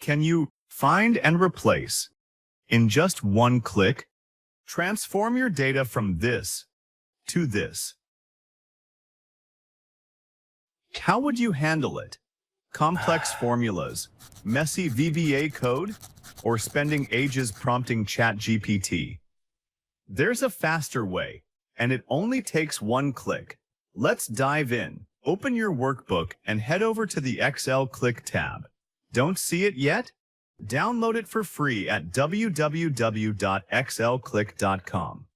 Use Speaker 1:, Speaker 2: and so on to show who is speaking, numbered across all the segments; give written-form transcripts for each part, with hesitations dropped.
Speaker 1: Can you find and replace in just one click? Transform your data from this to this. How would you handle it? Complex formulas, messy VBA code, or spending ages prompting ChatGPT? There's a faster way, and it only takes one click. Let's dive in. Open your workbook and head over to the Excel Click tab. Don't see it yet? Download it for free at www.excelclick.com.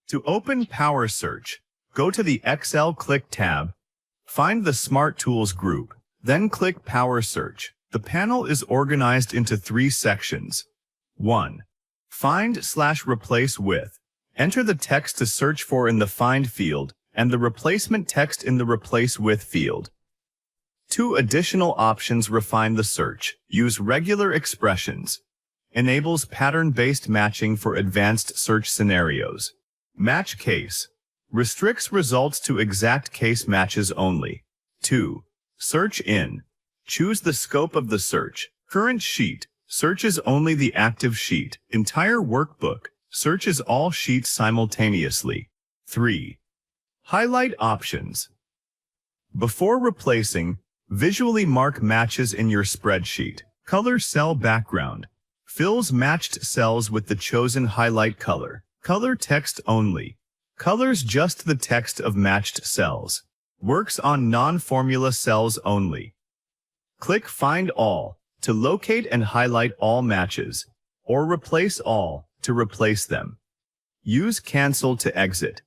Speaker 1: To open Power Search, go to the Excel Click tab, find the Smart Tools group, then click Power Search. The panel is organized into 3 sections. 1. Find/replace with. Enter the text to search for in the Find field and the replacement text in the Replace with field. 2 additional options refine the search. Use regular expressions. Enables pattern-based matching for advanced search scenarios. Match case. Restricts results to exact case matches only. 2. Search in. Choose the scope of the search. Current sheet. Searches only the active sheet. Entire workbook. Searches all sheets simultaneously. 3. Highlight options. Before replacing, visually mark matches in your spreadsheet. Color cell background. Fills matched cells with the chosen highlight color. Color text only. Colors just the text of matched cells. Works on non-formula cells only. Click Find All to locate and highlight all matches, or Replace All to replace them. Use Cancel to exit.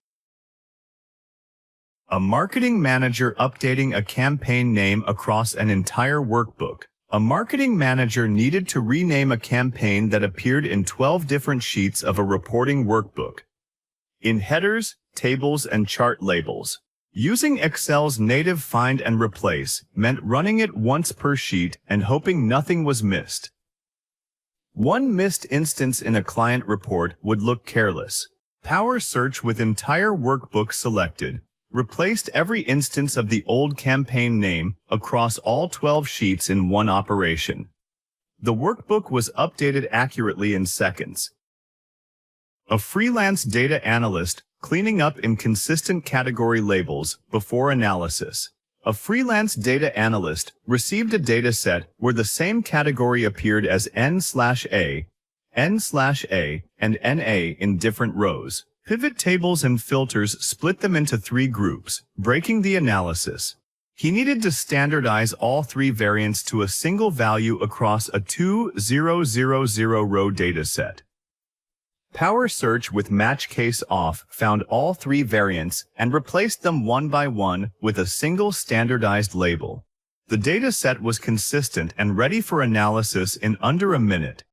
Speaker 1: A marketing manager updating a campaign name across an entire workbook. A marketing manager needed to rename a campaign that appeared in 12 different sheets of a reporting workbook, in headers, tables, and chart labels. Using Excel's native Find and Replace meant running it once per sheet and hoping nothing was missed. One missed instance in a client report would look careless. Power Search with entire workbook selected replaced every instance of the old campaign name across all 12 sheets in one operation. The workbook was updated accurately in seconds. A freelance data analyst cleaning up inconsistent category labels before analysis. A freelance data analyst received a data set where the same category appeared as N/A, N/A, and NA in different rows. Pivot tables and filters split them into 3 groups, breaking the analysis. He needed to standardize all 3 variants to a single value across a 2,000-row dataset. Power Search with Match Case Off found all 3 variants and replaced them one by one with a single standardized label. The dataset was consistent and ready for analysis in under a minute.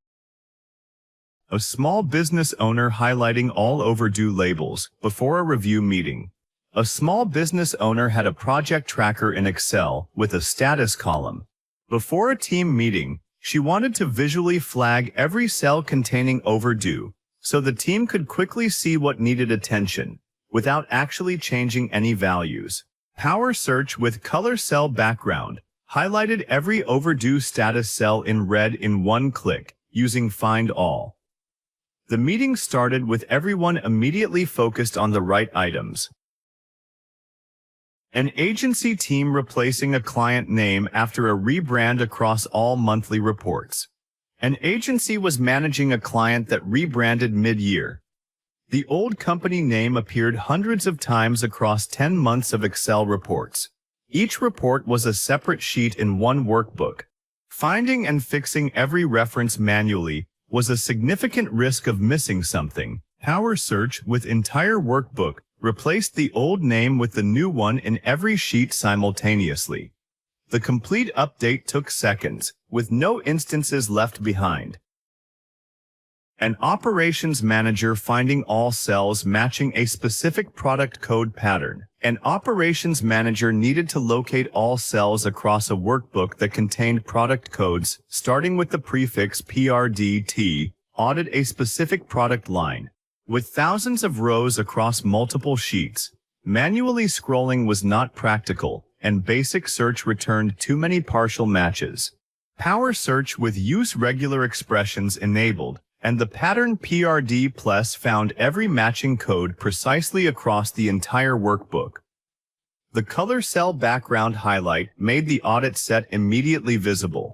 Speaker 1: A small business owner highlighting all overdue labels before a review meeting. A small business owner had a project tracker in Excel with a status column. Before a team meeting, she wanted to visually flag every cell containing overdue, so the team could quickly see what needed attention, without actually changing any values. Power Search with color cell background highlighted every overdue status cell in red in one click, using Find All. The meeting started with everyone immediately focused on the right items. An agency team replacing a client name after a rebrand across all monthly reports. An agency was managing a client that rebranded mid-year. The old company name appeared hundreds of times across 10 months of Excel reports. Each report was a separate sheet in one workbook. Finding and fixing every reference manually was a significant risk of missing something. Power Search with entire workbook replaced the old name with the new one in every sheet simultaneously. The complete update took seconds, with no instances left behind. An operations manager finding all cells matching a specific product code pattern. An operations manager needed to locate all cells across a workbook that contained product codes, starting with the prefix PRDT, audit a specific product line. With thousands of rows across multiple sheets, manually scrolling was not practical, and basic search returned too many partial matches. Power search with use regular expressions enabled, and the pattern PRD plus found every matching code precisely across the entire workbook. The color cell background highlight made the audit set immediately visible.